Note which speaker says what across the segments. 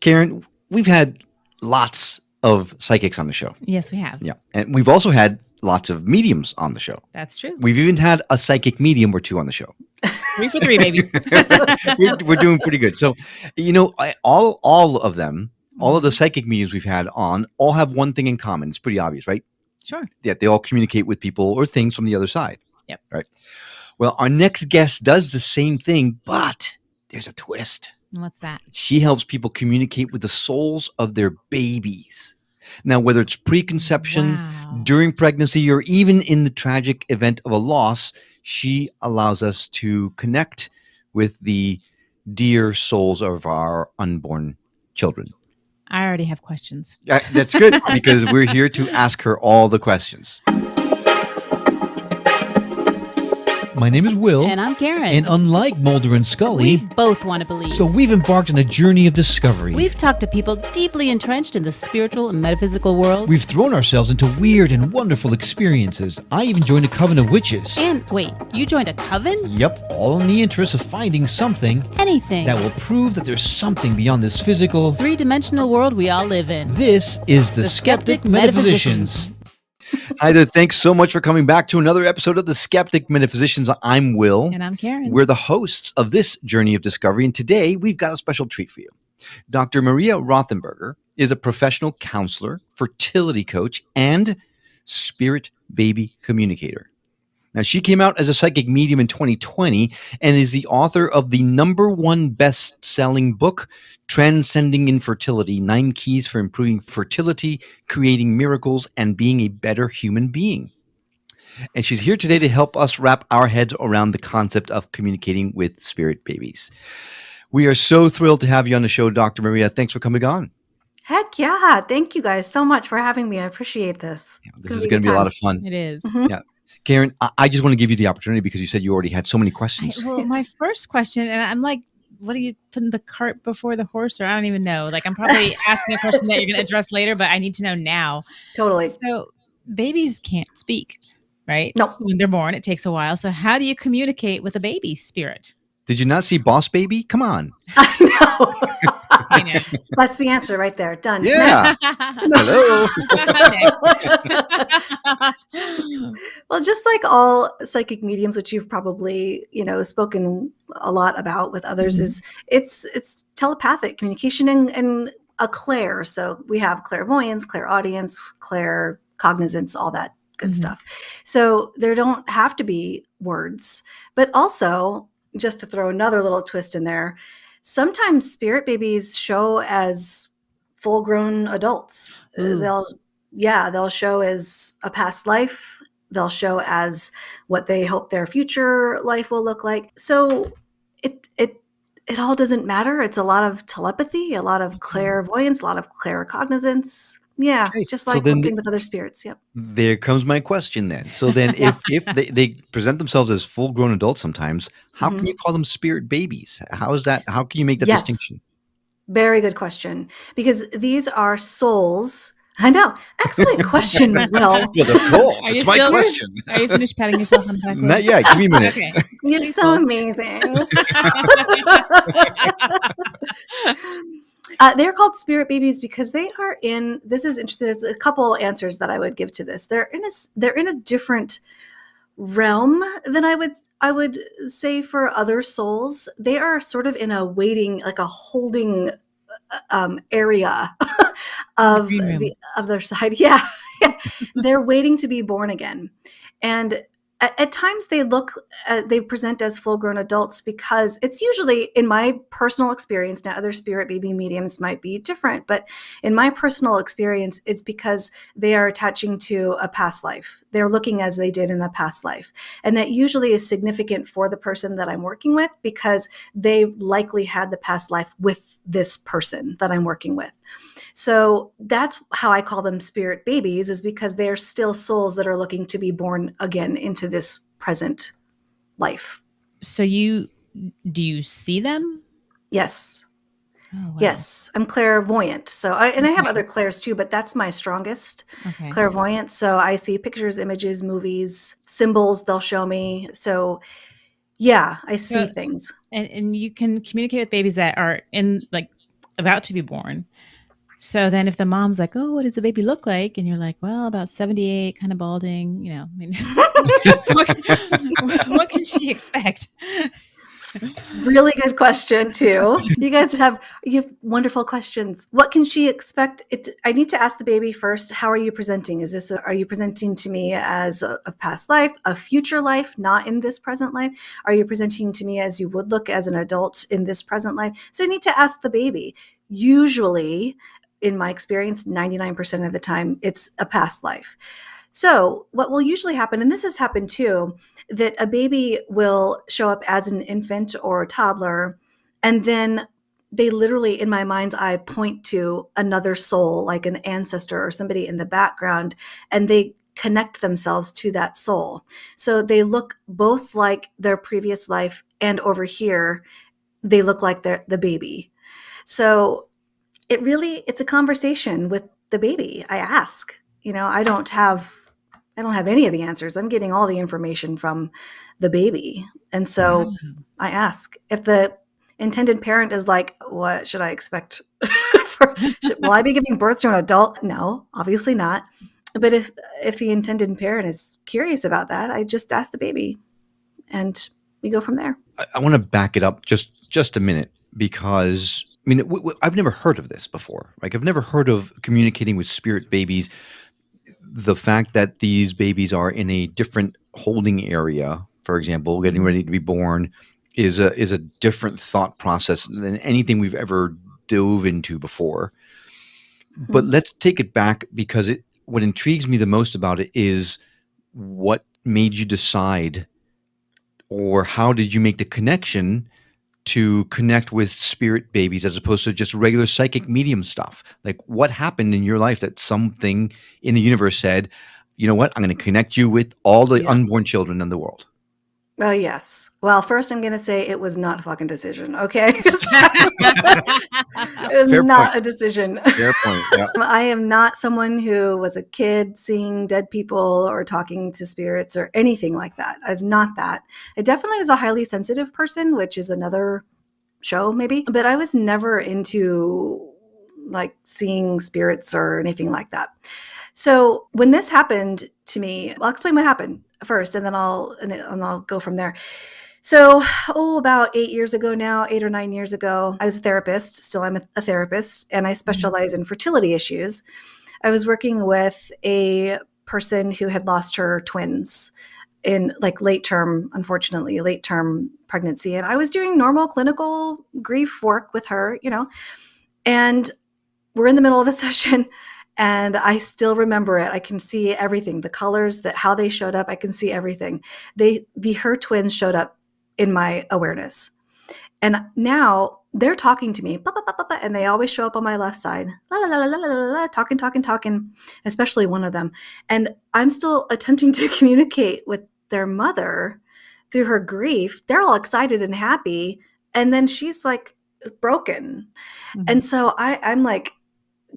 Speaker 1: Karen, we've had lots of psychics on the show.
Speaker 2: Yes, we have.
Speaker 1: Yeah. And we've also had lots of mediums on the show.
Speaker 2: That's true.
Speaker 1: We've even had a psychic medium or two on the show.
Speaker 2: 3 for 3, baby.
Speaker 1: we're doing pretty good. So, all of them, all of the psychic mediums we've had on, all have one thing in common. It's pretty obvious, right?
Speaker 2: Sure.
Speaker 1: Yeah, they all communicate with people or things from the other side.
Speaker 2: Yep.
Speaker 1: Right. Well, our next guest does the same thing, but there's a twist.
Speaker 2: What's that?
Speaker 1: She helps people communicate with the souls of their babies. Now, whether it's preconception, during pregnancy, or even in the tragic event of a loss, she allows us to connect with the dear souls of our unborn children.
Speaker 2: I already have questions.
Speaker 1: That's good, because we're here to ask her all the questions. My name is Will.
Speaker 2: And I'm Karen.
Speaker 1: And unlike Mulder and Scully,
Speaker 2: we both want to believe.
Speaker 1: So we've embarked on a journey of discovery.
Speaker 2: We've talked to people deeply entrenched in the spiritual and metaphysical world.
Speaker 1: We've thrown ourselves into weird and wonderful experiences. I even joined a coven of witches.
Speaker 2: And wait, you joined a coven?
Speaker 1: Yep, all in the interest of finding something.
Speaker 2: Anything.
Speaker 1: That will prove that there's something beyond this physical,
Speaker 2: three-dimensional world we all live in.
Speaker 1: This is the Skeptic Metaphysicians. Hi there. Thanks so much for coming back to another episode of the Skeptic Metaphysicians. I'm Will.
Speaker 2: And I'm Karen.
Speaker 1: We're the hosts of this journey of discovery. And today we've got a special treat for you. Dr. Maria Rothenburger is a professional counselor, fertility coach, and spirit baby communicator. Now, she came out as a psychic medium in 2020 and is the author of the #1 best-selling book, Transcending Infertility: 9 Keys for Improving Fertility, Creating Miracles, and Being a Better Human Being. And she's here today to help us wrap our heads around the concept of communicating with spirit babies. We are so thrilled to have you on the show, Dr. Maria. Thanks for coming on.
Speaker 3: Heck yeah. Thank you guys so much for having me. I appreciate this.
Speaker 1: This is going to be a lot of fun.
Speaker 2: It is.
Speaker 3: Mm-hmm.
Speaker 1: Yeah. Karen, I just want to give you the opportunity because you said you already had so many questions.
Speaker 2: Well, my first question, and I'm like, what are you putting the cart before the horse? Or I don't even know. Like, I'm probably asking a question that you're going to address later, but I need to know now.
Speaker 3: Totally.
Speaker 2: So babies can't speak, right?
Speaker 3: No.
Speaker 2: When they're born, it takes a while. So how do you communicate with a baby spirit?
Speaker 1: Did you not see Boss Baby? Come on.
Speaker 3: I know.
Speaker 2: I know.
Speaker 3: That's the answer right there. Done.
Speaker 1: Yeah. Hello.
Speaker 3: Well, just like all psychic mediums, which you've probably, spoken a lot about with others, is it's telepathic communication and a clair. So we have clairvoyance, clairaudience, claircognizance, all that good stuff. So there don't have to be words, but also, just to throw another little twist in there, sometimes spirit babies show as full-grown adults. They'll show as a past life. They'll show as what they hope their future life will look like. So it all doesn't matter. It's a lot of telepathy, a lot of clairvoyance, a lot of claircognizance. Yeah, just like working with other spirits. Yep.
Speaker 1: There comes my question then. So then if they present themselves as full-grown adults sometimes, how can you call them spirit babies? How is that? How can you make that distinction?
Speaker 3: Very good question. Because these are souls. I know. Excellent question, Will.
Speaker 1: Well, of course. It's my question.
Speaker 2: Are you finished patting yourself on the back?
Speaker 1: Not yet. Give me a minute.
Speaker 2: Okay.
Speaker 3: You're so amazing. They're called spirit babies because they are in. This is interesting. There's a couple answers that I would give to this. They're in a different realm than I would say for other souls. They are sort of in a waiting, like a holding area of their side. Yeah. They're waiting to be born again, and at times they present as full-grown adults because it's usually, in my personal experience, now other spirit baby mediums might be different, but in my personal experience, it's because they are attaching to a past life. They're looking as they did in a past life. And that usually is significant for the person that I'm working with because they likely had the past life with this person that I'm working with. So that's how I call them spirit babies, is because they're still souls that are looking to be born again into this present life.
Speaker 2: So do you see them?
Speaker 3: Yes.
Speaker 2: Oh, wow.
Speaker 3: Yes. I'm clairvoyant. So I have other clairs too, but that's my strongest clairvoyance. So I see pictures, images, movies, symbols they'll show me. So yeah, I see things.
Speaker 2: And you can communicate with babies that are in like about to be born. So then if the mom's like, oh, what does the baby look like? And you're like, well, about 78, kind of balding, I mean, what can she expect?
Speaker 3: Really good question too. You have wonderful questions. What can she expect? I need to ask the baby first. How are you presenting? Are you presenting to me as a past life, a future life, not in this present life? Are you presenting to me as you would look as an adult in this present life? So I need to ask the baby. Usually, in my experience, 99% of the time, it's a past life. So what will usually happen, and this has happened too, that a baby will show up as an infant or a toddler, and then they literally, in my mind's eye, point to another soul, like an ancestor or somebody in the background, and they connect themselves to that soul. So they look both like their previous life, and over here, they look like the baby. So it's a conversation with the baby. I ask, I don't have any of the answers. I'm getting all the information from the baby. And so I ask if the intended parent is like, what should I expect? Will I be giving birth to an adult? No, obviously not. But if the intended parent is curious about that, I just ask the baby and we go from there.
Speaker 1: I want to back it up just a minute, because I mean, I've never heard of this before. Like, I've never heard of communicating with spirit babies. The fact that these babies are in a different holding area, for example, getting ready to be born, is a different thought process than anything we've ever dove into before. Mm-hmm. But let's take it back, because what intrigues me the most about it is what made you decide, or how did you make the connection to connect with spirit babies as opposed to just regular psychic medium stuff? Like, what happened in your life that something in the universe said, you know what, I'm going to connect you with all the unborn children in the world?
Speaker 3: Well, yes. Well, first I'm going to say it was not a fucking decision, okay? It was
Speaker 1: Fair
Speaker 3: not
Speaker 1: point.
Speaker 3: a decision.
Speaker 1: Fair point, yeah.
Speaker 3: I am not someone who was a kid seeing dead people or talking to spirits or anything like that. I was not that. I definitely was a highly sensitive person, which is another show maybe, but I was never into like seeing spirits or anything like that. So when this happened to me, I'll explain what happened first, and then I'll go from there. So, about 8 years ago now, 8 or 9 years ago, I was a therapist. Still, I'm a therapist, and I specialize in fertility issues. I was working with a person who had lost her twins in like late term pregnancy. And I was doing normal clinical grief work with her, and we're in the middle of a session. And I still remember it. I can see everything, the colors, how they showed up. I can see everything. Her twins showed up in my awareness. And now they're talking to me, and they always show up on my left side, talking, especially one of them. And I'm still attempting to communicate with their mother through her grief. They're all excited and happy. And then she's like broken. Mm-hmm. And so I'm like,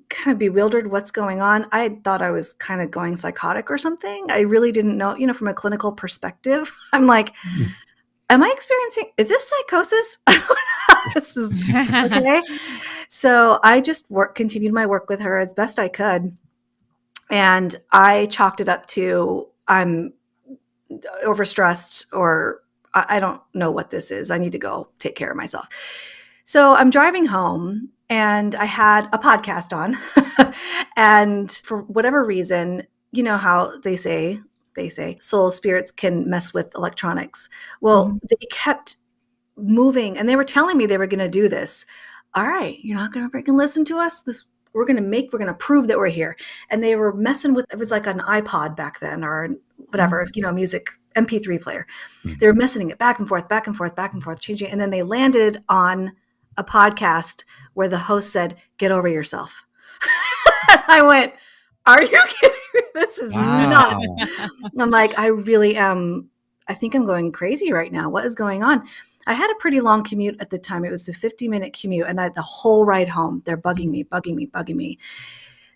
Speaker 3: kind of bewildered what's going on. I thought I was kind of going psychotic or something. I really didn't know, from a clinical perspective. I'm like, am I experiencing, is this psychosis? I don't know. This is okay. So I just continued my work with her as best I could. And I chalked it up to, I'm overstressed, or I don't know what this is. I need to go take care of myself. So I'm driving home, and I had a podcast on, and for whatever reason, you know how they say soul spirits can mess with electronics. Well, They kept moving, and they were telling me they were going to do this. All right, you're not going to freaking listen to us. We're going to prove that we're here. And they were messing with, it was like an iPod back then, or whatever, music MP3 player. They were messing it back and forth, changing it. And then they landed on a podcast where the host said, "Get over yourself." I went, "Are you kidding me? This is nuts." I'm like, I really am. I think I'm going crazy right now. What is going on? I had a pretty long commute at the time. It was a 50-minute commute, and the whole ride home, they're bugging me.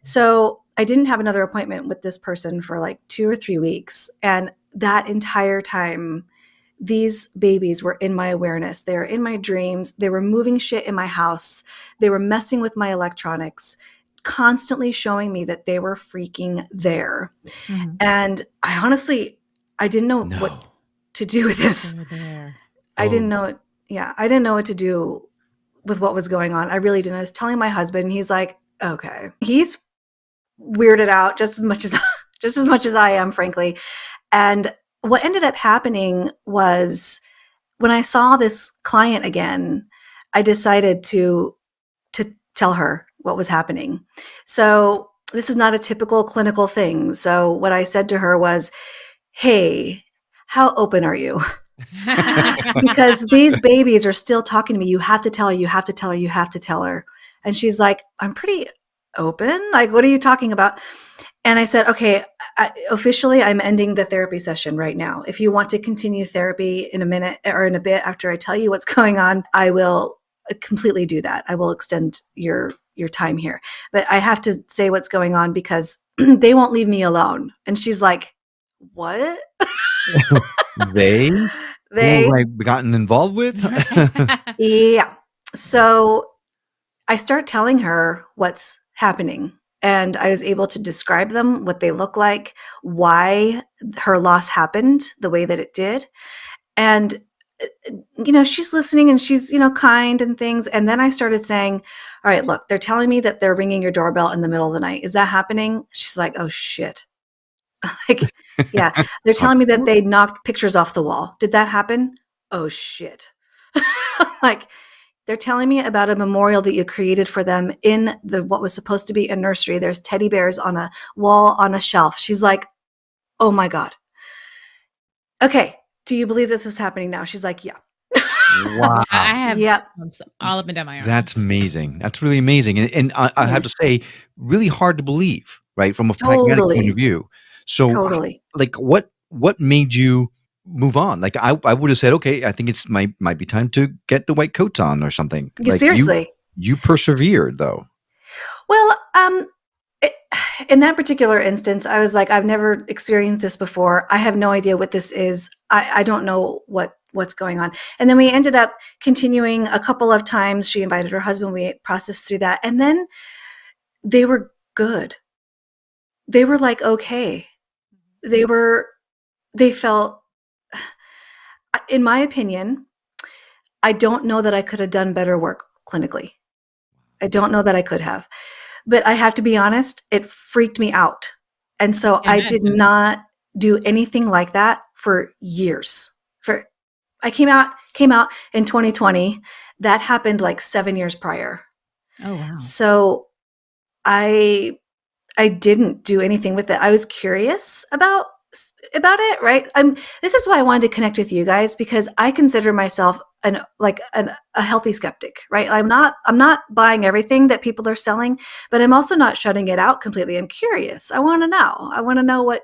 Speaker 3: So I didn't have another appointment with this person for like 2 or 3 weeks. And that entire time, these babies were in my awareness. They were in my dreams. They were moving shit in my house. They were messing with my electronics, constantly showing me that they were freaking there.
Speaker 2: Mhm.
Speaker 3: And I honestly, I didn't know
Speaker 1: No.
Speaker 3: what to do with this.
Speaker 2: They were there.
Speaker 3: I didn't
Speaker 1: Oh.
Speaker 3: know it. Yeah, I didn't know what to do with what was going on. I really didn't. I was telling my husband, and he's like, okay. He's weirded out just as much as I am, frankly. And what ended up happening was when I saw this client again, I decided to tell her what was happening. So this is not a typical clinical thing. So what I said to her was, hey, how open are you? Because these babies are still talking to me. You have to tell her, you have to tell her, you have to tell her. And she's like, I'm pretty open. Like, what are you talking about? And I said, okay, officially, I'm ending the therapy session right now. If you want to continue therapy in a minute or in a bit after I tell you what's going on, I will completely do that. I will extend your time here. But I have to say what's going on because they won't leave me alone. And she's like, what?
Speaker 1: They?
Speaker 3: They,
Speaker 1: Who have I gotten involved with?
Speaker 3: yeah. So I start telling her what's happening. And I was able to describe them, what they look like, why her loss happened the way that it did. And, she's listening and she's, kind and things. And then I started saying, all right, look, they're telling me that they're ringing your doorbell in the middle of the night. Is that happening? She's like, oh, shit. Like, yeah, they're telling me that they knocked pictures off the wall. Did that happen? Oh, shit. Like, they're telling me about a memorial that you created for them in what was supposed to be a nursery. There's teddy bears on a wall on a shelf. She's like, oh my God. Okay, do you believe this is happening now? She's like, yeah.
Speaker 1: Wow.
Speaker 2: I have
Speaker 3: Yep.
Speaker 2: goosebumps all up and down my arms.
Speaker 1: That's amazing. That's really amazing. And I have to say, really hard to believe, right? From a pragmatic point
Speaker 3: Totally.
Speaker 1: of view. So
Speaker 3: Totally.
Speaker 1: like what made you move on? Like I would have said, okay, I think it's might be time to get the white coats on or something.
Speaker 3: Yeah,
Speaker 1: Like
Speaker 3: seriously.
Speaker 1: you persevered though.
Speaker 3: Well, in that particular instance, I was like, I've never experienced this before. I have no idea what this is. I don't know what's going on. And then we ended up continuing a couple of times. She invited her husband. We processed through that. And then they were good. They were like, okay. They felt, in my opinion, I don't know that I could have done better work clinically. I don't know that I could have. But I have to be honest, it freaked me out. And so I did not do anything like that for years. I came out in 2020. That happened like 7 years prior.
Speaker 2: Oh, wow.
Speaker 3: So I didn't do anything with it. I was curious about it, right? This is why I wanted to connect with you guys, because I consider myself a healthy skeptic, right? I'm not buying everything that people are selling, but I'm also not shutting it out completely. I'm curious. I want to know what,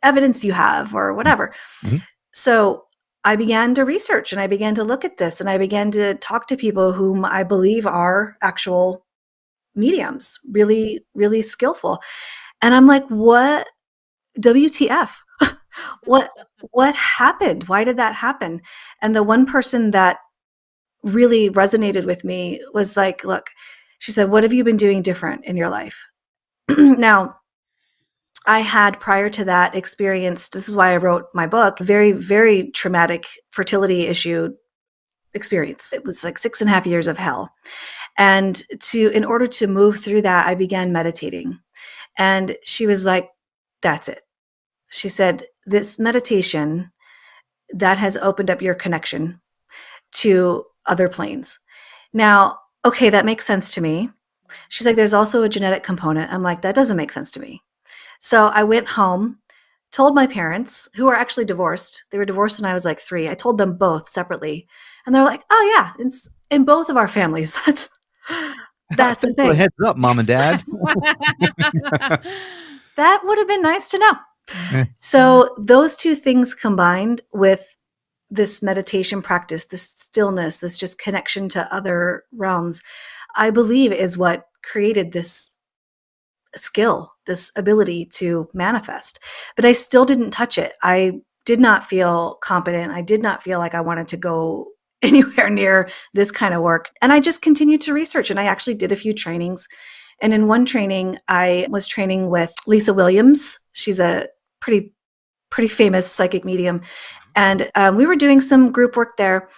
Speaker 3: evidence you have or whatever.
Speaker 1: Mm-hmm.
Speaker 3: So I began to research and I began to look at this and I began to talk to people whom I believe are actual mediums, really, really skillful. And I'm like, what? WTF? What happened? Why did that happen? And the one person that really resonated with me was like, look, she said, what have you been doing different in your life? Now, I had prior to that experienced, this is why I wrote my book, very, very traumatic fertility issue experience. It was like 6.5 years of hell. And in order to move through that, I began meditating. And she was like, that's it. She said, this meditation, that has opened up your connection to other planes. Now, okay, that makes sense to me. She's like, there's also a genetic component. I'm like, that doesn't make sense to me. So I went home, told my parents, who are actually divorced. They were divorced when I was like 3. I told them both separately. And they're like, oh yeah, it's in both of our families. That's the thing.
Speaker 1: Heads up, mom and dad.
Speaker 3: That would have been nice to know.
Speaker 1: Yeah.
Speaker 3: So those two things combined with this meditation practice, this stillness, this just connection to other realms, I believe is what created this skill, this ability to manifest. But I still didn't touch it. I did not feel competent. I did not feel like I wanted to go anywhere near this kind of work. And I just continued to research, and I actually did a few trainings. And in one training, I was training with Lisa Williams. She's a pretty famous psychic medium. And we were doing some group work there.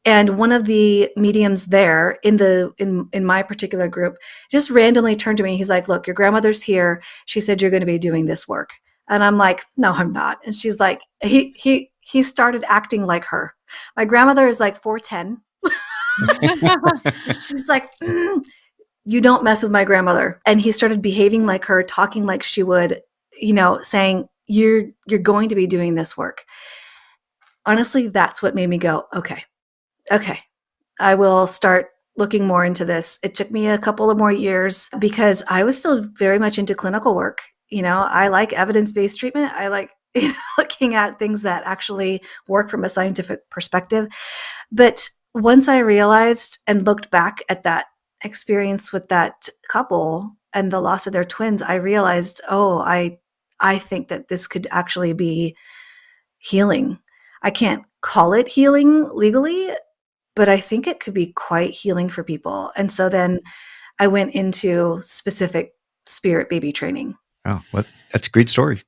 Speaker 3: And one of the mediums there in my particular group just randomly turned to me. He's like, "Look, your grandmother's here. She said you're going to be doing this work." And I'm like, "No, I'm not." And she's like, he started acting like her. My grandmother is like 4'10". She's like, "You don't mess with my grandmother." And he started behaving like her, talking like she would, saying, you're going to be doing this work. Honestly, that's what made me go, okay, I will start looking more into this. It took me a couple of more years because I was still very much into clinical work. I like evidence-based treatment. I like looking at things that actually work from a scientific perspective. But once I realized and looked back at that experience with that couple and the loss of their twins, I realized, I think that this could actually be healing. I can't call it healing legally, but I think it could be quite healing for people. And so then I went into specific spirit baby training.
Speaker 1: Oh, well, that's a great story.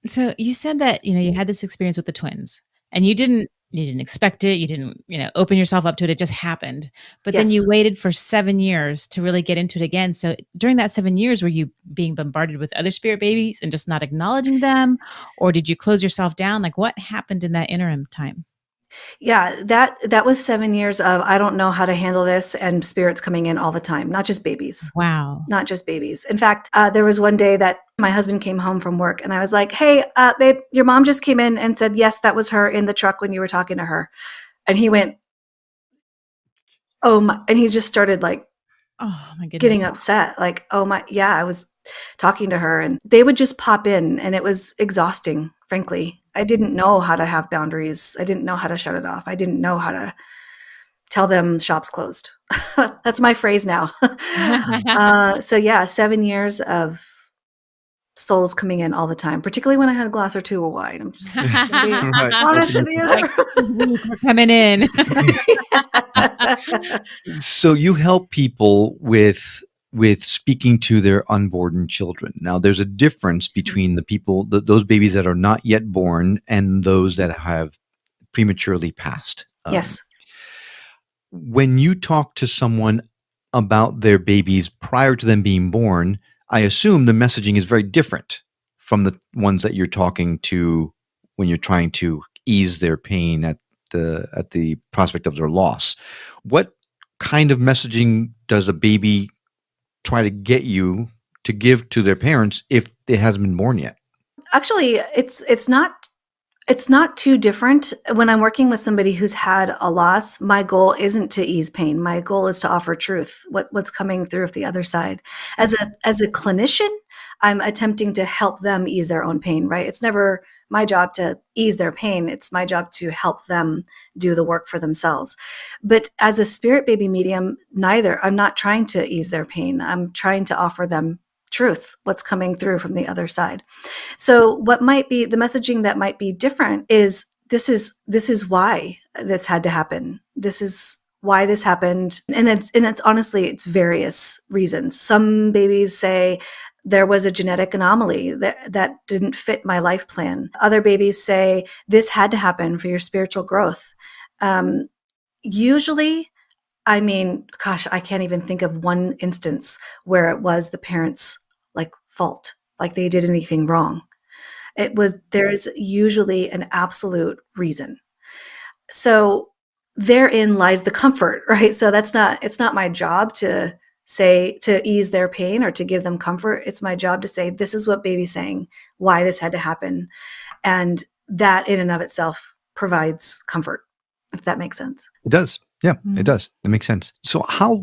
Speaker 2: So you said that, you had this experience with the twins and you didn't expect it. You didn't, open yourself up to it. It just happened. But then you waited for 7 years to really get into it again. So during that 7 years, were you being bombarded with other spirit babies and just not acknowledging them? Or did you close yourself down? Like what happened in that interim time?
Speaker 3: Yeah, that was 7 years of I don't know how to handle this, and spirits coming in all the time, not just babies.
Speaker 2: Wow.
Speaker 3: Not just babies. In fact, there was one day that my husband came home from work and I was like, "Hey, babe, your mom just came in and said, yes, that was her in the truck when you were talking to her." And he went, "Oh my," and he just started like,
Speaker 2: oh my goodness,
Speaker 3: getting upset. Like, "Oh my, yeah, I was talking to her." And they would just pop in and it was exhausting, frankly. I didn't know how to have boundaries. I didn't know how to shut it off. I didn't know how to tell them shop's closed. That's my phrase now. So yeah, 7 years of souls coming in all the time, particularly when I had a glass or two of wine. I'm just honest with you.
Speaker 2: Like, we're coming in.
Speaker 1: So you help people with speaking to their unborn children. Now, there's a difference between the people, those babies that are not yet born and those that have prematurely passed.
Speaker 3: Yes.
Speaker 1: When you talk to someone about their babies prior to them being born, I assume the messaging is very different from the ones that you're talking to when you're trying to ease their pain at the prospect of their loss. What kind of messaging does a baby try to get you to give to their parents if it hasn't been born yet?
Speaker 3: Actually, it's not too different. When I'm working with somebody who's had a loss, my goal isn't to ease pain. My goal is to offer truth, what's coming through the other side. As a clinician, I'm attempting to help them ease their own pain, right? It's never my job to ease their pain. It's my job to help them do the work for themselves. But as a spirit baby medium, I'm not trying to ease their pain. I'm trying to offer them truth, what's coming through from the other side. So what might be the messaging that might be different is this is why this had to happen. This is why this happened. And it's honestly, it's various reasons. Some babies say there was a genetic anomaly that didn't fit my life plan. Other babies say this had to happen for your spiritual growth. Usually, I mean, gosh, I can't even think of one instance where it was the parents' fault, like they did anything wrong. There's usually an absolute reason. So therein lies the comfort, right? So it's not my job to say, to ease their pain or to give them comfort. It's my job to say, this is what baby's saying, why this had to happen. And that in and of itself provides comfort, if that makes sense.
Speaker 1: It does. Yeah, It does. That makes sense. So how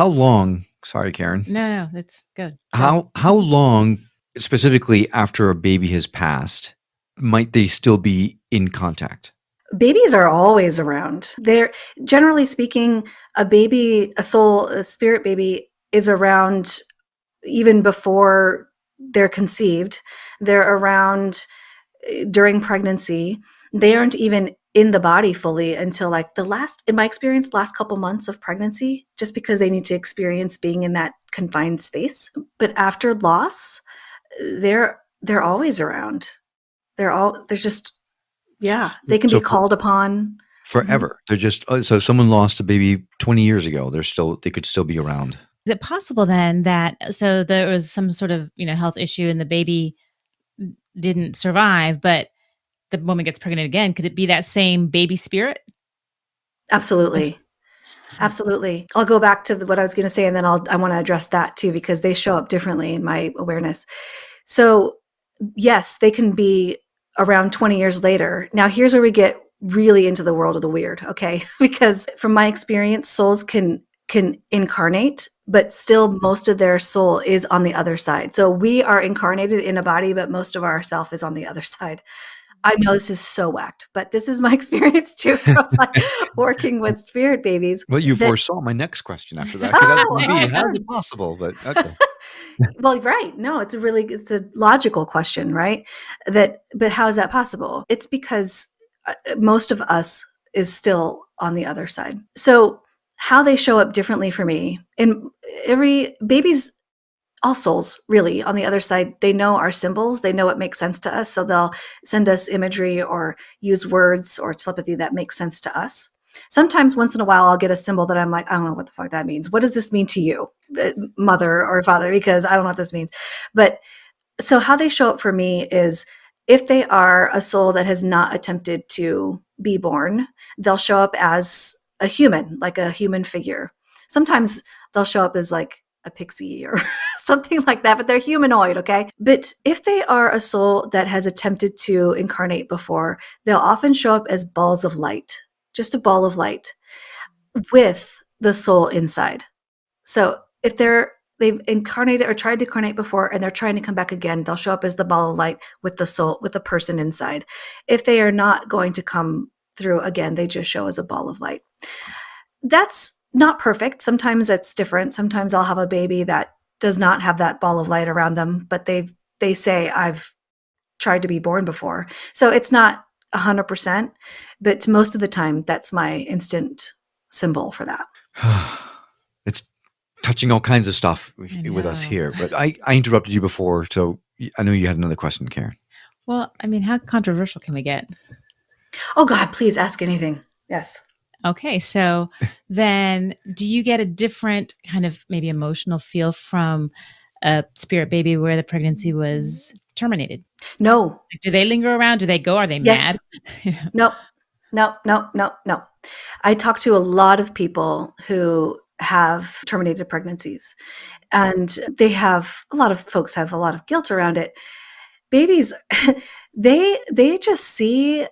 Speaker 1: long, sorry, Karen.
Speaker 2: No, that's good.
Speaker 1: How long, specifically after a baby has passed, might they still be in contact?
Speaker 3: Babies are always around. They're, generally speaking, a spirit baby is around even before they're conceived. They're around during pregnancy, they aren't even in the body fully until like in my experience, last couple months of pregnancy, just because they need to experience being in that confined space. But after loss, they're always around. They're just, yeah, they can be called upon
Speaker 1: forever. They're just, so if someone lost a baby 20 years ago, they could still be around.
Speaker 2: Is it possible then that, so there was some sort of, health issue and the baby didn't survive, but the woman gets pregnant again? Could it be that same baby spirit?
Speaker 3: Absolutely. Absolutely. I'll go back to what I was going to say, and then I want to address that too, because they show up differently in my awareness. So yes, they can be around 20 years later. Now here's where we get really into the world of the weird, okay? Because from my experience, souls can incarnate, but still most of their soul is on the other side. So we are incarnated in a body, but most of our self is on the other side. I know this is so whacked, but this is my experience too from like working with spirit babies.
Speaker 1: Well, you foresaw my next question after that. How is it possible? But okay.
Speaker 3: Well, right. No, it's a logical question, right? But how is that possible? It's because most of us is still on the other side. So how they show up differently for me, in every baby's, all souls really on the other side, they know our symbols, they know what makes sense to us, so they'll send us imagery or use words or telepathy that makes sense to us. Sometimes once in a while I'll get a symbol that I'm like, I don't know what the fuck that means. What does this mean to you, mother or father? Because I don't know what this means. But so how they show up for me is, if they are a soul that has not attempted to be born, they'll show up as a human, like a human figure. Sometimes they'll show up as like a pixie or something like that, but they're humanoid, okay? But if they are a soul that has attempted to incarnate before, they'll often show up as balls of light, just a ball of light with the soul inside. So if they've incarnated or tried to incarnate before and they're trying to come back again, they'll show up as the ball of light with the soul, with the person inside. If they are not going to come through again, they just show as a ball of light. That's not perfect. Sometimes that's different. Sometimes I'll have a baby that does not have that ball of light around them, but they say, I've tried to be born before. So it's not 100%, but most of the time that's my instant symbol for that.
Speaker 1: It's touching all kinds of stuff with us here, but I interrupted you before, so I know you had another question, Karen.
Speaker 2: Well, I mean, how controversial can we get?
Speaker 3: Oh God, please ask anything. Yes.
Speaker 2: Okay, so then do you get a different kind of maybe emotional feel from a spirit baby where the pregnancy was terminated?
Speaker 3: No.
Speaker 2: Do they linger around? Do they go? Are they mad?
Speaker 3: No. I talk to a lot of people who have terminated pregnancies, and a lot of folks have a lot of guilt around it. Babies, they just see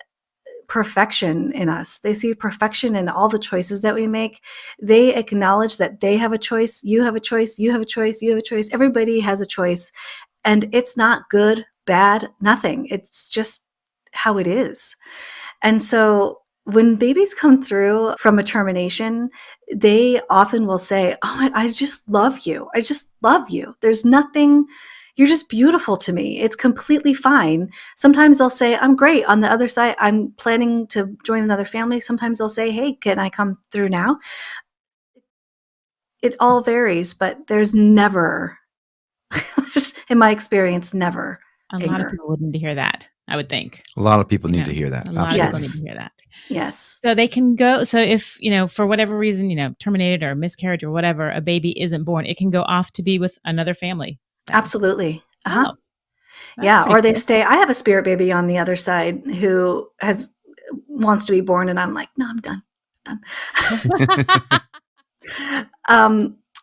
Speaker 3: perfection in us. They see perfection in all the choices that we make. They acknowledge that they have a choice, you have a choice, you have a choice, you have a choice. Everybody has a choice. And it's not good, bad, nothing. It's just how it is. And so when babies come through from a termination, they often will say, oh, I just love you. I just love you. There's nothing. You're just beautiful to me. It's completely fine. Sometimes they'll say, I'm great. On the other side, I'm planning to join another family. Sometimes they'll say, hey, can I come through now? It all varies, but there's never, in my experience, never.
Speaker 2: A lot of people would need to hear that, I would think.
Speaker 1: A lot of people need to hear that.
Speaker 2: A lot of people need to hear that.
Speaker 3: Yes.
Speaker 2: So they can go, so if, for whatever reason, terminated or miscarriage or whatever, a baby isn't born, it can go off to be with another family.
Speaker 3: Absolutely. Uh-huh.
Speaker 2: Oh,
Speaker 3: yeah. Or they stay. I have a spirit baby on the other side who wants to be born, and I'm like, no, I'm done.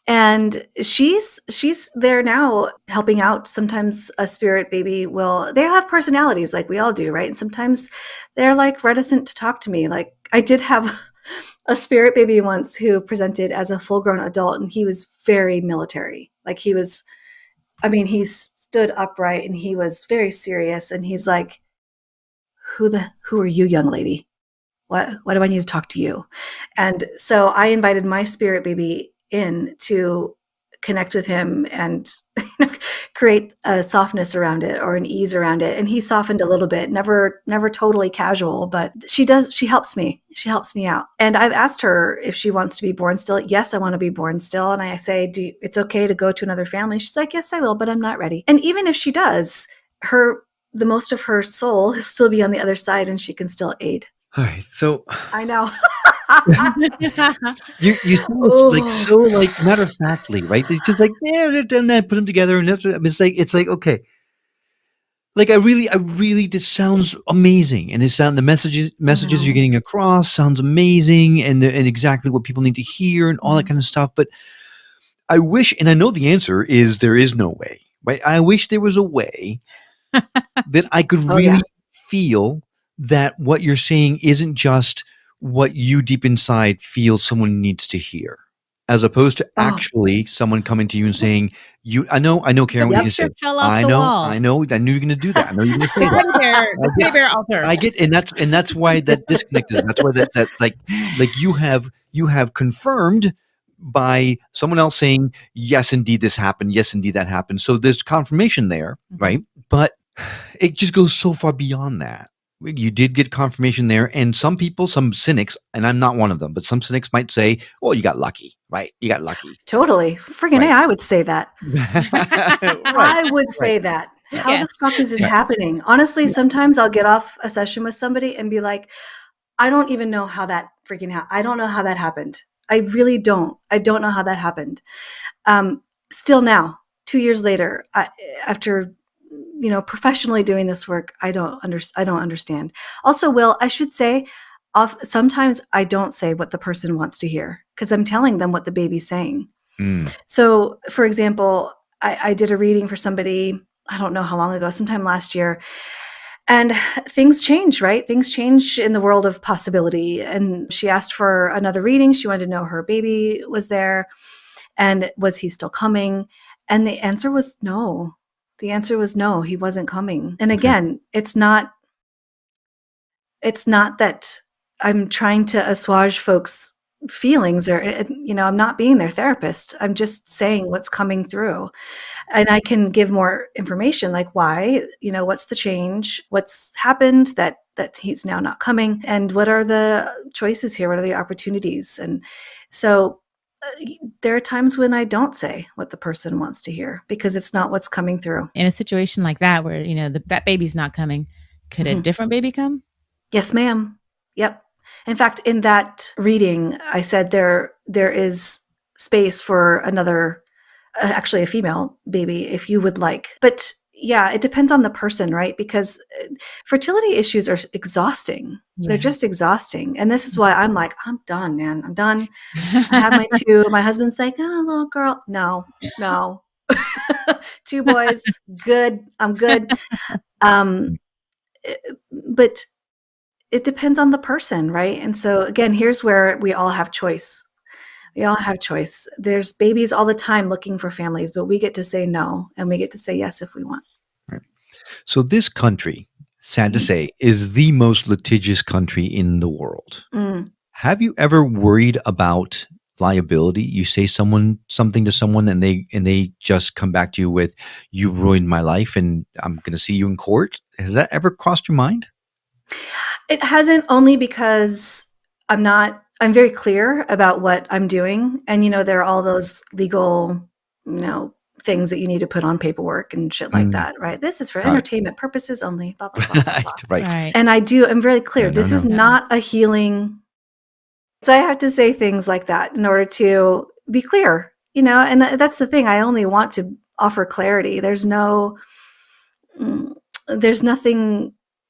Speaker 3: And she's there now helping out. Sometimes a spirit baby they have personalities like we all do, right? And sometimes they're like reticent to talk to me. Like I did have a spirit baby once who presented as a full-grown adult, and he was very military. Like he stood upright and he was very serious. And he's like, who are you, young lady? What do I need to talk to you? And so I invited my spirit baby in to connect with him and create a softness around it or an ease around it. And he softened a little bit, never totally casual, but she helps me. She helps me out. And I've asked her if she wants to be born still. Yes, I want to be born still. And I say, it's okay to go to another family. She's like, yes, I will, but I'm not ready. And even if she does, the most of her soul will still be on the other side and she can still aid.
Speaker 1: All right. So
Speaker 3: I know.
Speaker 1: you sound so matter of factly, right? It's just like, yeah, done that, put them together, and that's. I mean, it's like okay. Like I really, this sounds amazing, and the messages you're getting across sounds amazing, and exactly what people need to hear, and all that kind of stuff. But I wish, and I know the answer is there is no way, right? I wish there was a way that I could really feel that what you're saying isn't just what you deep inside feel someone needs to hear, as opposed to actually someone coming to you and saying, I know, Karen, what you said. I know, I knew you're going to do that. I know you're going to say that.
Speaker 2: Teddy bear altar.
Speaker 1: I get, and that's why that disconnect is. That's why that like you have confirmed by someone else saying, yes, indeed, this happened. Yes, indeed, that happened. So there's confirmation there, right? But it just goes so far beyond that. You did get confirmation there. And some people, some cynics, and I'm not one of them, but some cynics might say, well, you got lucky, right? You got lucky.
Speaker 3: Totally. Friggin' A, I would say that. I would say that. How the fuck is this happening? Honestly, sometimes I'll get off a session with somebody and be like, I don't even know how that freaking happened. I don't know how that happened. I really don't. I don't know how that happened. Still now, 2 years later, after professionally doing this work, I don't understand. Also, Will, I should say, sometimes I don't say what the person wants to hear because I'm telling them what the baby's saying. So, for example, I did a reading for somebody, I don't know how long ago, sometime last year, and things change, right? Things change in the world of possibility. And she asked for another reading. She wanted to know her baby was there and was he still coming? And the answer was no. The answer was no, he wasn't coming. And again, it's not that I'm trying to assuage folks' feelings or, I'm not being their therapist. I'm just saying what's coming through. And I can give more information like why, what's the change, what's happened that he's now not coming, and what are the choices here? What are the opportunities? And so there are times when I don't say what the person wants to hear because it's not what's coming through.
Speaker 2: In a situation like that where, that baby's not coming, could a different baby come?
Speaker 3: Yes, ma'am. Yep. In fact, in that reading, I said there is space for another, actually a female baby if you would like. But yeah, it depends on the person, right? Because fertility issues are exhausting. Yeah. They're just exhausting. And this is why I'm like, I'm done, man. I'm done. I have my two. My husband's like, oh, little girl. No. 2 boys. Good. I'm good. But it depends on the person, right? And so again, here's where we all have choice. We all have choice. There's babies all the time looking for families, but we get to say no and we get to say yes if we want.
Speaker 1: Right. So this country, sad to say, is the most litigious country in the world. Have you ever worried about liability? You say something to someone and they just come back to you with, you ruined my life and I'm going to see you in court. Has that ever crossed your mind?
Speaker 3: It hasn't, only because I'm very clear about what I'm doing. And, there are all those legal, things that you need to put on paperwork and shit like that, right? This is for entertainment purposes only, blah, blah, blah, blah, blah.
Speaker 1: Right.
Speaker 3: And I'm very clear. This is not a healing. So I have to say things like that in order to be clear, and that's the thing. I only want to offer clarity. There's nothing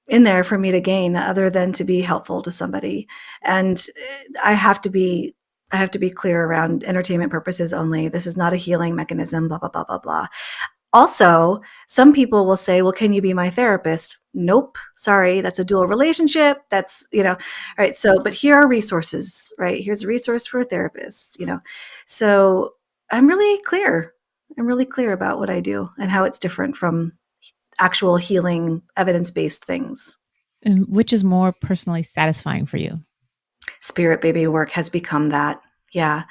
Speaker 3: in there for me to gain other than to be helpful to somebody. And I have to be clear around entertainment purposes only. This is not a healing mechanism, blah, blah, blah, blah, blah. Also, some people will say, well, can you be my therapist? Nope. Sorry. That's a dual relationship. That's, right. So, but here are resources, right? Here's a resource for a therapist, So I'm really clear. About what I do and how it's different from actual healing, evidence-based things.
Speaker 2: And which is more personally satisfying for you?
Speaker 3: Spirit baby work has become that. Yeah.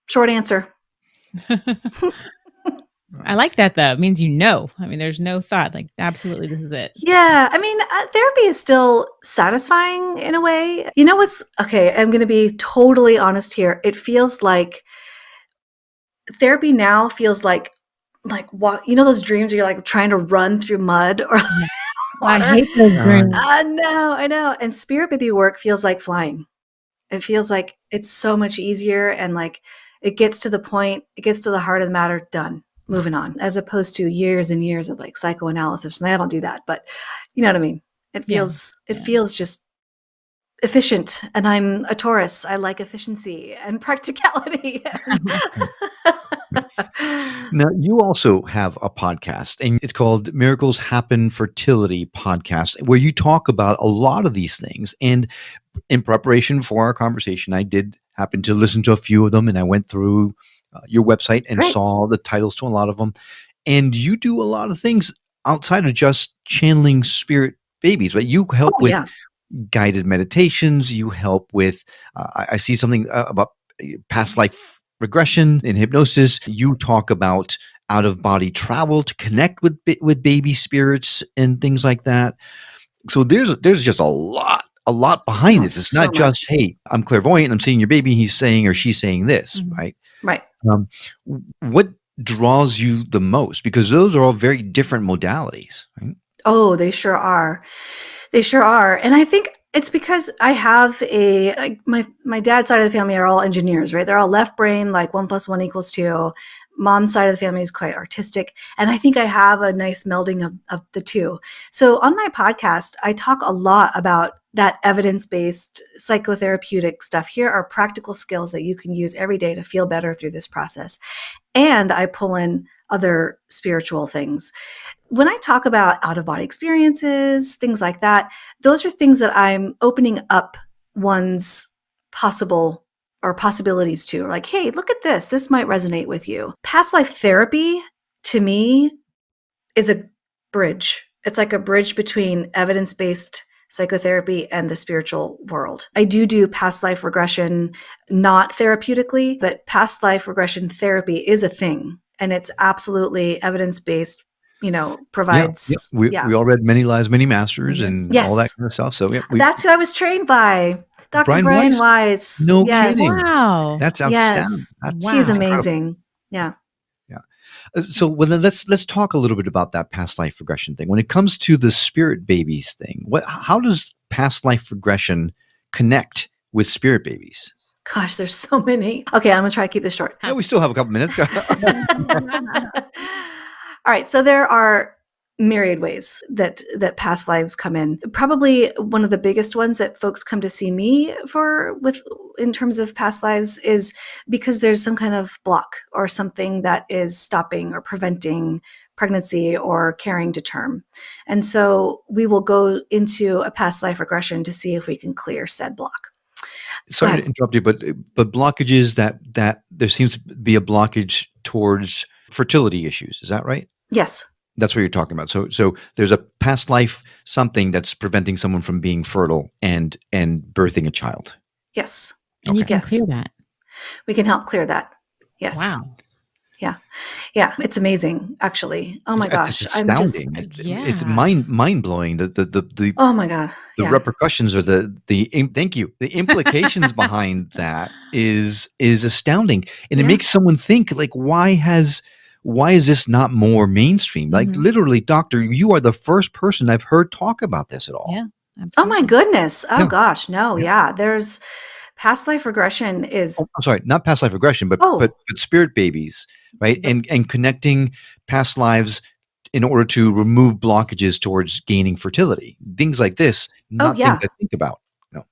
Speaker 3: Short answer.
Speaker 2: I like that though. It means I mean, there's no thought. Like, absolutely, this is it.
Speaker 3: Yeah. I mean, therapy is still satisfying in a way. You know what's okay? I'm going to be totally honest here. It feels like therapy now feels like what, you know, those dreams where you're like trying to run through mud or
Speaker 2: Yes.
Speaker 3: water?
Speaker 2: I hate those dreams.
Speaker 3: I know. And spirit baby work feels like flying. It feels like it's so much easier, and like it gets to the point, it gets to the heart of the matter, done, moving on, as opposed to years and years of like psychoanalysis. And I don't do that, but you know what I mean? It feels just efficient, and I'm a Taurus. I like efficiency and practicality.
Speaker 1: Now, you also have a podcast, and it's called Miracles Happen Fertility Podcast, where you talk about a lot of these things. And in preparation for our conversation, I did happen to listen to a few of them, and I went through your website and saw the titles to a lot of them. And you do a lot of things outside of just channeling spirit babies, right? You help with guided meditations. You help with, I see something about past life regression in hypnosis. You talk about out of body travel to connect with baby spirits and things like that. So there's just a lot behind this. It's not just, hey, I'm clairvoyant, I'm seeing your baby, he's saying or she's saying this, right?
Speaker 3: Right.
Speaker 1: What draws you the most? Because those are all very different modalities, right?
Speaker 3: Oh, they sure are. They sure are. And I think it's because I have my dad's side of the family are all engineers, right? They're all left brain, like 1 + 1 = 2. Mom's side of the family is quite artistic. And I think I have a nice melding of the two. So on my podcast, I talk a lot about that evidence-based psychotherapeutic stuff. Here are practical skills that you can use every day to feel better through this process. And I pull in other spiritual things. When I talk about out-of-body experiences, things like that, those are things that I'm opening up one's possibilities to. Like, hey, look at this. This might resonate with you. Past life therapy, to me, is a bridge. It's like a bridge between evidence-based psychotherapy and the spiritual world. I do past life regression, not therapeutically, but past life regression therapy is a thing. And it's absolutely evidence-based, provides.
Speaker 1: We all read Many Lives, Many Masters and all that kind of stuff. So
Speaker 3: that's who I was trained by. Dr. Brian Weiss.
Speaker 1: No kidding.
Speaker 2: Wow.
Speaker 1: That's outstanding.
Speaker 3: Yes. He's amazing. Yeah.
Speaker 1: So let's talk a little bit about that past life regression thing. When it comes to the spirit babies thing, how does past life regression connect with spirit babies?
Speaker 3: Gosh, there's so many. Okay, I'm gonna try to keep this short.
Speaker 1: Yeah, we still have a couple minutes.
Speaker 3: All right, so there are myriad ways that past lives come in. Probably one of the biggest ones that folks come to see me in terms of past lives is because there's some kind of block or something that is stopping or preventing pregnancy or carrying to term. And so we will go into a past life regression to see if we can clear said block.
Speaker 1: Sorry to interrupt you, but blockages that there seems to be a blockage towards fertility issues. Is that right?
Speaker 3: Yes.
Speaker 1: That's what you're talking about. So there's a past life something that's preventing someone from being fertile and birthing a child.
Speaker 3: Yes.
Speaker 2: And you can clear that.
Speaker 3: We can help clear that. Yes.
Speaker 2: Wow.
Speaker 3: Yeah. It's amazing, actually. Oh my gosh.
Speaker 1: It's astounding. It's mind blowing.
Speaker 3: Oh my God.
Speaker 1: The repercussions or thank you. The implications behind that is astounding. And it makes someone think, like, why is this not more mainstream? Like, literally, doctor, you are the first person I've heard talk about this at all.
Speaker 2: Yeah. Absolutely.
Speaker 3: Oh my goodness. Oh gosh. No. Yeah. There's past life regression is.
Speaker 1: I'm sorry, not past life regression, but spirit babies, right? And connecting past lives in order to remove blockages towards gaining fertility. Things like this, not things I think about. No.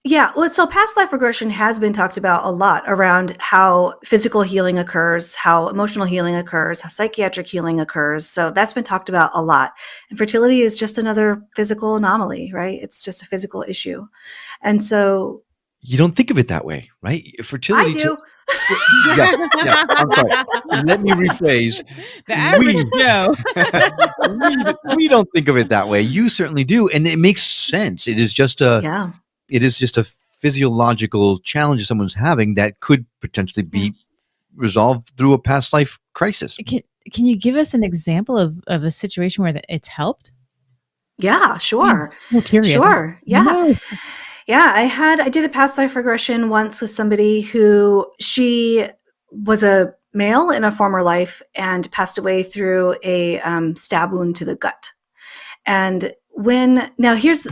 Speaker 3: Yeah. Well, so past life regression has been talked about a lot around how physical healing occurs, how emotional healing occurs, how psychiatric healing occurs. So that's been talked about a lot. And fertility is just another physical anomaly, right? It's just a physical issue. And so
Speaker 1: you don't think of it that way, right? Fertility.
Speaker 3: I do.
Speaker 1: Yeah. I'm sorry. Let me rephrase.
Speaker 2: The average Joe.
Speaker 1: we don't think of it that way. You certainly do, and it makes sense. It is just a physiological challenge someone's having that could potentially be resolved through a past life crisis.
Speaker 2: Can you give us an example of a situation where it's helped?
Speaker 3: Yeah, sure.
Speaker 2: I'm so curious.
Speaker 3: Sure. Yeah.
Speaker 2: No.
Speaker 3: Yeah, I did a past life regression once with somebody who she was a male in a former life and passed away through a stab wound to the gut. And now here's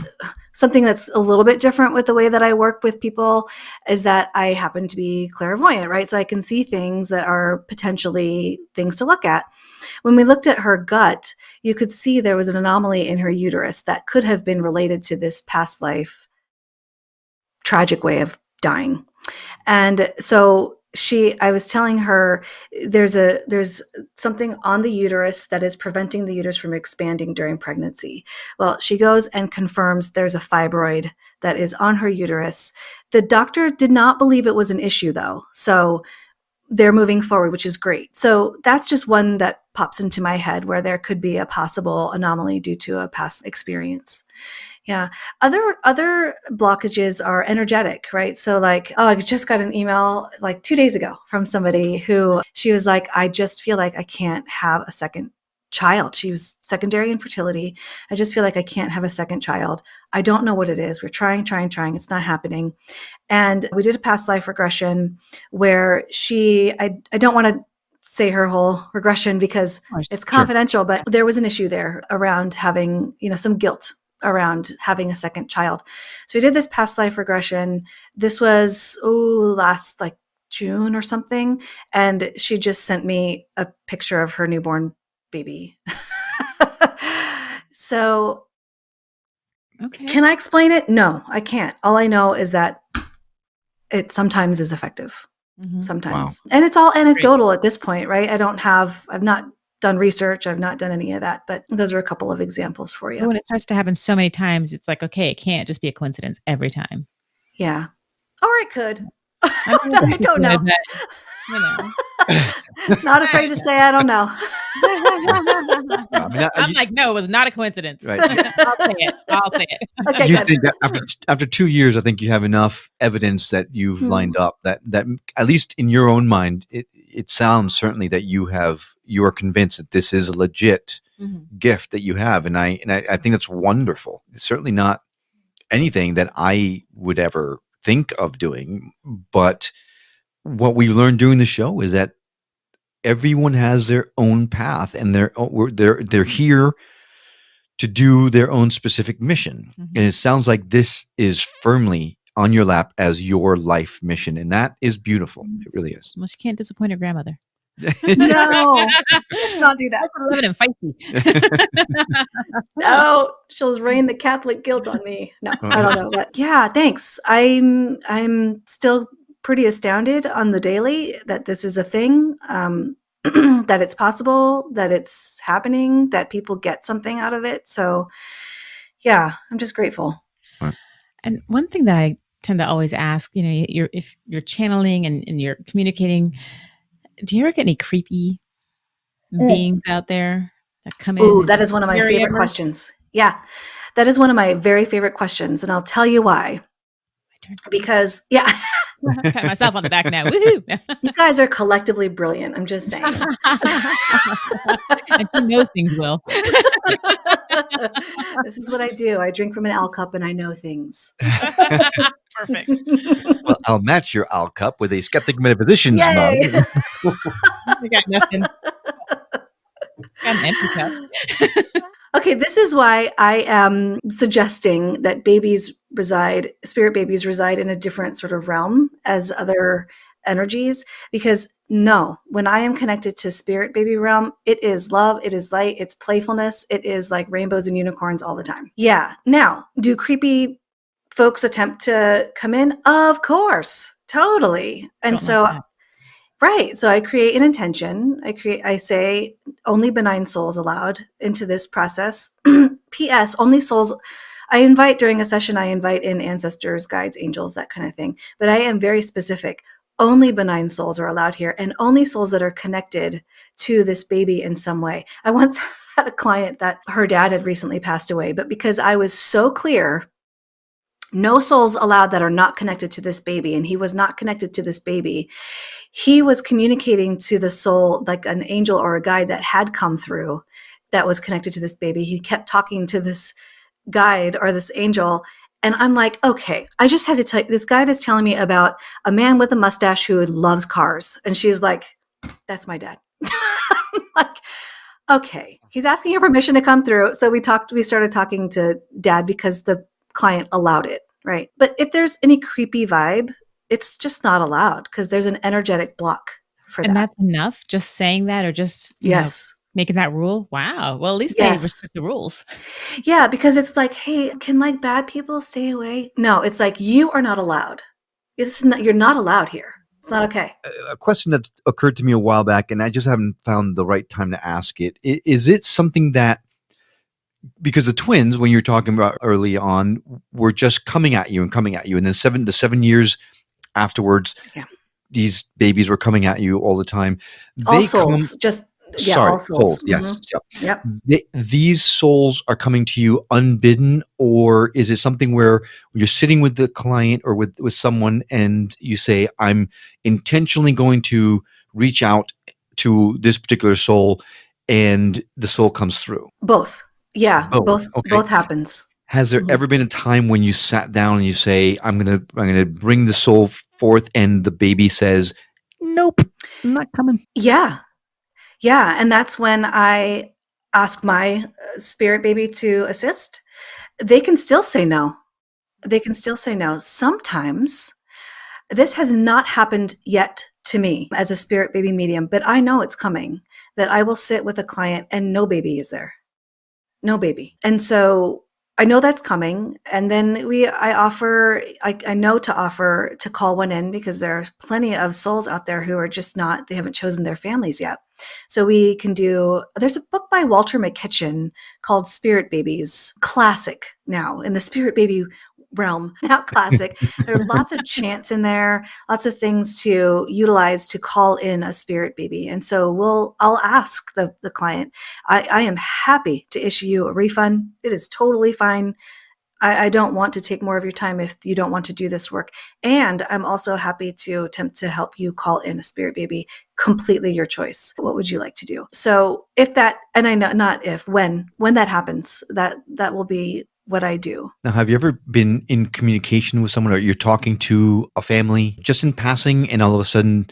Speaker 3: something that's a little bit different with the way that I work with people is that I happen to be clairvoyant, right? So I can see things that are potentially things to look at. When we looked at her gut, you could see there was an anomaly in her uterus that could have been related to this past life tragic way of dying. And so I was telling her there's something on the uterus that is preventing the uterus from expanding during pregnancy. Well, she goes and confirms there's a fibroid that is on her uterus. The doctor did not believe it was an issue though. So they're moving forward, which is great. So that's just one that pops into my head where there could be a possible anomaly due to a past experience. Yeah. Other blockages are energetic, right? So like, I just got an email like 2 days ago from somebody who she was like, I just feel like I can't have a second child. She was secondary infertility. I just feel like I can't have a second child. I don't know what it is. We're trying. It's not happening. And we did a past life regression where I don't want to say her whole regression because it's confidential, but there was an issue there around having, some guilt around having a second child. So we did this past life regression. This was last like June or something. And she just sent me a picture of her newborn baby. So can I explain it? No, I can't. All I know is that it sometimes is effective. Sometimes. Wow. And it's all anecdotal at this point, right? I've not done research. I've not done any of that, but those are a couple of examples for you.
Speaker 2: When it starts to happen so many times, it's like, okay, it can't just be a coincidence every time.
Speaker 3: Yeah. Or it could. I don't know. Not afraid to say I don't know.
Speaker 2: I'm like, no, it was not a coincidence. Right. I'll say it.
Speaker 3: Okay,
Speaker 1: you think that after 2 years, I think you have enough evidence that you've lined up that at least in your own mind, it sounds certainly that you are convinced that this is a legit gift that you have. And I think that's wonderful. It's certainly not anything that I would ever think of doing, but what we learned during the show is that everyone has their own path and they're here to do their own specific mission. And it sounds like this is firmly on your lap as your life mission. And that is beautiful. It really is.
Speaker 2: Well, she can't disappoint her grandmother.
Speaker 3: No, let's not do that.
Speaker 2: Live and feisty.
Speaker 3: No, she'll rain the Catholic guilt on me. No, I don't know. But yeah, thanks. I'm still pretty astounded on the daily that this is a thing, that it's possible, that it's happening, that people get something out of it. So yeah, I'm just grateful.
Speaker 2: And one thing that I tend to always ask, if you're channeling and you're communicating, do you ever get any creepy beings out there that come in?
Speaker 3: Ooh, that is one of my favorite questions. Yeah, that is one of my very favorite questions. And I'll tell you why. Because,
Speaker 2: pat myself on the back now. Woohoo!
Speaker 3: You guys are collectively brilliant. I'm just saying.
Speaker 2: And she knows things, Will.
Speaker 3: This is what I do. I drink from an owl cup and I know things.
Speaker 2: Perfect.
Speaker 1: Well, I'll match your owl cup with a Skeptic Metaphysician's mug.
Speaker 2: I got nothing. Got an empty cup.
Speaker 3: Okay, this is why I am suggesting that spirit babies reside in a different sort of realm as other energies, because when I am connected to spirit baby realm, it is love, it is light, it's playfulness, it is like rainbows and unicorns all the time. Yeah. Now, do creepy folks attempt to come in? Of course, totally. And so right. So I create an intention. I say only benign souls allowed into this process. P.S. Only souls during a session, I invite in ancestors, guides, angels, that kind of thing. But I am very specific. Only benign souls are allowed here, and only souls that are connected to this baby in some way. I once had a client that her dad had recently passed away, but because I was so clear No souls allowed that are not connected to this baby. And he was not connected to this baby. He was communicating to the soul, like an angel or a guide that had come through that was connected to this baby. He kept talking to this guide or this angel. And I'm like, okay, I just had to tell you, this guide is telling me about a man with a mustache who loves cars. And she's like, that's my dad. I'm like, okay, he's asking your permission to come through. So we started talking to dad because the client allowed it, right? But if there's any creepy vibe, it's just not allowed because there's an energetic block for that.
Speaker 2: And that's enough? Just saying that or just,
Speaker 3: yes.
Speaker 2: Making that rule? Wow. Well, at least they respect the rules.
Speaker 3: Yeah, because it's like, hey, can like bad people stay away? No, it's like you are not allowed. You're not allowed here. It's not okay.
Speaker 1: A question that occurred to me a while back, and I just haven't found the right time to ask it. Is it something that, because the twins, when you're talking about early on, were just coming at you, and then the 7 years afterwards, these babies were coming at you all the time.
Speaker 3: All souls, all souls.
Speaker 1: Yes.
Speaker 3: Mm-hmm. Yep.
Speaker 1: These souls are coming to you unbidden, or is it something where you're sitting with the client or with someone and you say, I'm intentionally going to reach out to this particular soul, and the soul comes through?
Speaker 3: Both. Yeah, both happens.
Speaker 1: Has there ever been a time when you sat down and you say, I'm gonna bring the soul forth, and the baby says, nope, I'm not coming?
Speaker 3: Yeah, and that's when I ask my spirit baby to assist. They can still say no. Sometimes this has not happened yet to me as a spirit baby medium, but I know it's coming, that I will sit with a client and no baby is there. No baby. And so I know that's coming. And then I know to offer to call one in, because there are plenty of souls out there who are just they haven't chosen their families yet. So we can there's a book by Walter McKitchen called Spirit Babies, classic now in the spirit baby realm, now classic. There are lots of chants in there, lots of things to utilize to call in a spirit baby. And so I'll ask the client, I am happy to issue you a refund. It is totally fine. I don't want to take more of your time if you don't want to do this work. And I'm also happy to attempt to help you call in a spirit baby, completely your choice. What would you like to do? So if that, and I know not if, when that happens, that will be what I do.
Speaker 1: Now, have you ever been in communication with someone, or you're talking to a family just in passing, and all of a sudden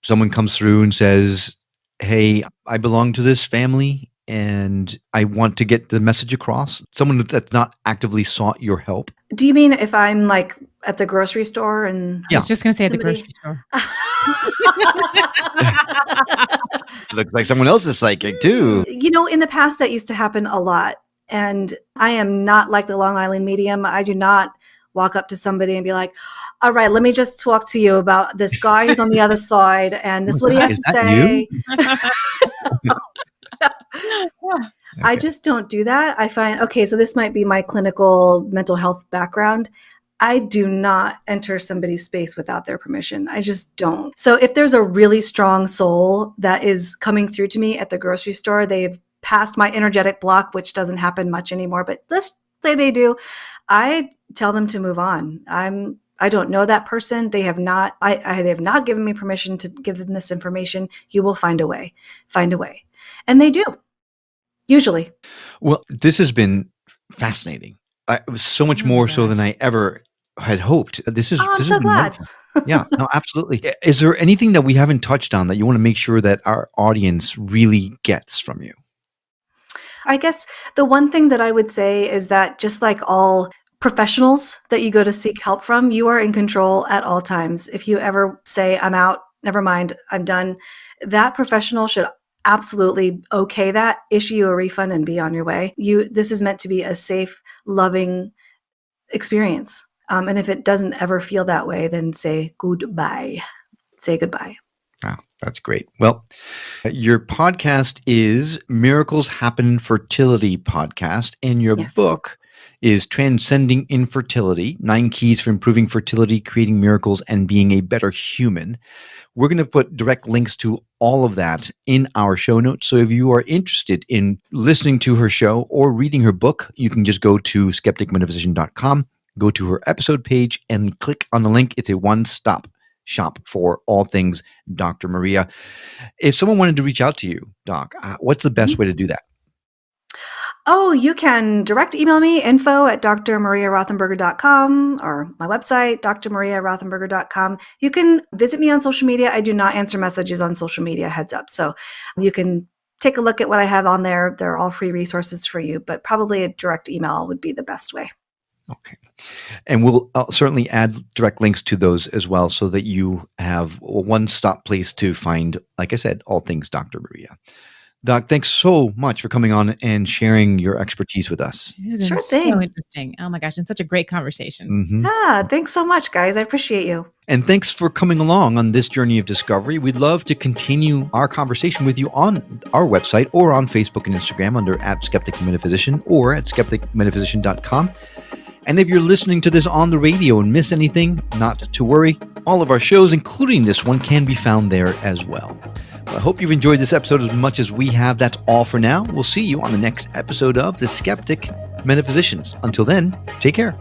Speaker 1: someone comes through and says, hey, I belong to this family and I want to get the message across? Someone that's not actively sought your help.
Speaker 3: Do you mean if I'm like at the grocery store and...
Speaker 2: I was just going to say at the grocery store.
Speaker 1: Looks like someone else is psychic too.
Speaker 3: In the past that used to happen a lot. And I am not like the Long Island medium. I do not walk up to somebody and be like, all right, let me just talk to you about this guy who's on the other side. And this is what he has to say. I just don't do that. I find, okay, so this might be my clinical mental health background. I do not enter somebody's space without their permission. I just don't. So if there's a really strong soul that is coming through to me at the grocery store, they've passed my energetic block, which doesn't happen much anymore, but let's say they do, I tell them to move on. I don't know that person. They have not given me permission to give them this information. You will find a way. And they do, usually.
Speaker 1: Well, this has been fascinating. It was so much more so than I ever had hoped. This is
Speaker 3: so glad.
Speaker 1: Yeah, no, absolutely. Is there anything that we haven't touched on that you want to make sure that our audience really gets from you?
Speaker 3: I guess the one thing that I would say is that just like all professionals that you go to seek help from, you are in control at all times. If you ever say, I'm out, never mind, I'm done, that professional should absolutely okay that, issue you a refund, and be on your way. This is meant to be a safe, loving experience. And if it doesn't ever feel that way, then say goodbye. Say goodbye.
Speaker 1: Wow, that's great. Well, your podcast is Miracles Happen Fertility Podcast, and your book is Transcending Infertility, 9 Keys for Improving Fertility, Creating Miracles, and Being a Better Human. We're going to put direct links to all of that in our show notes. So if you are interested in listening to her show or reading her book, you can just go to skepticmetaphysician.com go to her episode page and click on the link. It's a one-stop shop for all things Dr. Maria. If someone wanted to reach out to you, Doc, what's the best way to do that?
Speaker 3: Oh, you can direct email me, info@drmariarothenberger.com, or my website, drmariarothenberger.com. You can visit me on social media. I do not answer messages on social media, heads up. So you can take a look at what I have on there. They're all free resources for you, but probably a direct email would be the best way.
Speaker 1: Okay. And we'll certainly add direct links to those as well so that you have a one-stop place to find, like I said, all things Dr. Maria. Doc, thanks so much for coming on and sharing your expertise with us.
Speaker 3: Sure
Speaker 2: So
Speaker 3: thing.
Speaker 2: interesting. Oh my gosh, and such a great conversation.
Speaker 1: Mm-hmm.
Speaker 3: Yeah, thanks so much, guys. I appreciate you.
Speaker 1: And thanks for coming along on this journey of discovery. We'd love to continue our conversation with you on our website or on Facebook and Instagram under @Skeptic Metaphysician or at skepticmetaphysician.com. And if you're listening to this on the radio and miss anything, not to worry. All of our shows, including this one, can be found there as well. I hope you've enjoyed this episode as much as we have. That's all for now. We'll see you on the next episode of The Skeptic Metaphysicians. Until then, take care.